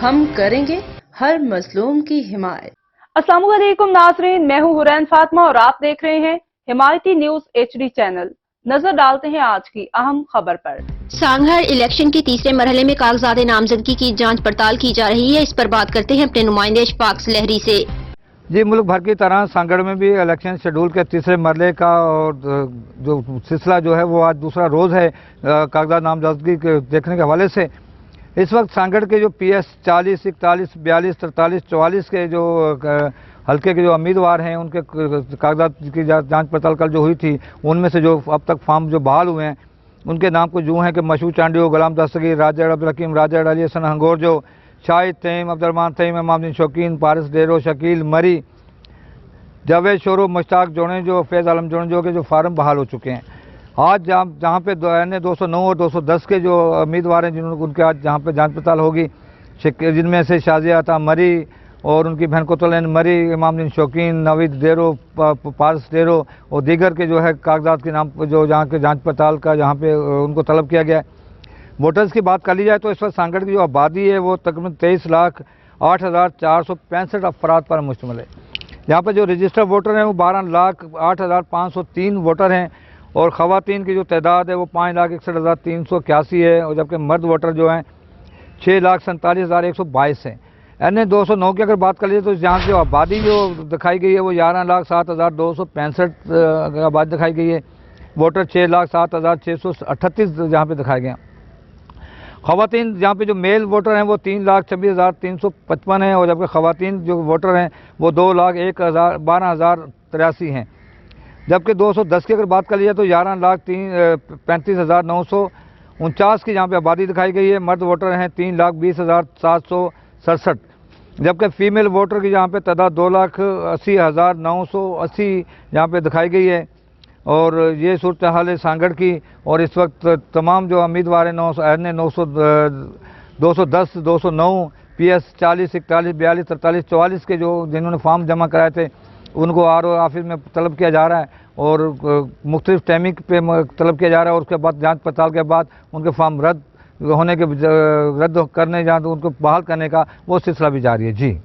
हम करेंगे हर मजलूम की हिमायत। अस्सलाम वालेकुम नाजरीन, मैं हूं हुरैन फातिमा और आप देख रहे हैं हिमायती न्यूज HD चैनल। नजर डालते हैं आज की अहम खबर पर। सांगहर इलेक्शन के तीसरे मरहले में कागजात नामजदगी की जांच पड़ताल की जा रही है। इस पर बात करते हैं अपने नुमाइंदे इशफाक लहरी से। जी, मुल्क भर की तरह सांगड़ में भी इलेक्शन शेड्यूल के तीसरे मरहले का और जो सिलसिला जो है वो आज दूसरा रोज़ है कागजात नामजदगी के देखने के हवाले से। इस वक्त सांगड़ के जो PS 40, 41, 42, 43, 44 के जो हल्के के जो उम्मीदवार हैं उनके कागजात की जांच पड़ताल कल जो हुई थी, उनमें से जो अब तक फॉर्म जो बहाल हुए हैं उनके नाम कुछ यूँ हैं कि मशहूर चांडियो, गुलाम दस्तगीर, राजा अब्दुल हकीम, राजा अली हसन हंगोर, जो शाहिद तईम, अब्दुलरहमान तईम, इमामुद्दीन शौकीन, पारिस डेरो, शकील मरी, जावेद शोरो, मुश्ताक जोड़े जो, फैज़ आलम जोड़े जो के जो फार्म बहाल हो चुके हैं। आज जहाँ पे NA 209 और 210 के जो उम्मीदवार हैं जिन्होंने उनके आज जहाँ पे जांच पड़ताल होगी, जिनमें से शाजिया अता मरी और उनकी बहन कोतुलैन मरी, इमामुद्दीन शौकीन, नवीद डेरो, पारिस डेरो और दीगर के जो है कागजात के नाम जो जहाँ के जाँच पड़ताल का जहाँ पे उनको तलब किया गया है। वोटर्स की बात कर ली जाए तो इस वक्त सांगड़ की जो आबादी है वो तकरीबन 23,08,465 अफराद पर मुश्तमिल है। यहाँ पर जो रजिस्टर्ड वोटर हैं वो 12,08,503 वोटर हैं और ख़वातीन की जो तादाद है वो 5,61,381 है और जबकि मर्द वोटर जो हैं 6,47,122 हैं। NA 209 की अगर बात कर लीजिए तो यहाँ की जो आबादी जो दिखाई गई है वो 11,07,265 आबादी दिखाई गई है। वोटर 6,07,638 जहाँ पे दिखाए गए हैं। ख़वातीन जहाँ पे जो मेल वोटर हैं वो 3,26,355 हैं और जबकि ख़वातीन जो वोटर हैं वो 2,01,12,083 हैं। जबकि 210 की अगर बात कर लिया तो 11,35,949 की जहाँ पे आबादी दिखाई गई है। मर्द वोटर हैं 3,20,767, जबकि फ़ीमेल वोटर की जहाँ पे तादाद 2,80,980 जहाँ पे दिखाई गई है। और ये सूरत हाल है सांगड़ की। और इस वक्त तमाम जो उम्मीदवार हैं NA 210, 209, PS 40, 41, 42, 43, 44 के जो जिन्होंने फॉर्म जमा कराए थे उनको RO ऑफिस में तलब किया जा रहा है और मुख्तलिफ टाइमिंग पे तलब किया जा रहा है और उसके बाद जांच पड़ताल के बाद उनके फॉर्म रद्द करने या तो उनको बहाल करने का वो सिलसिला भी जारी है। जी।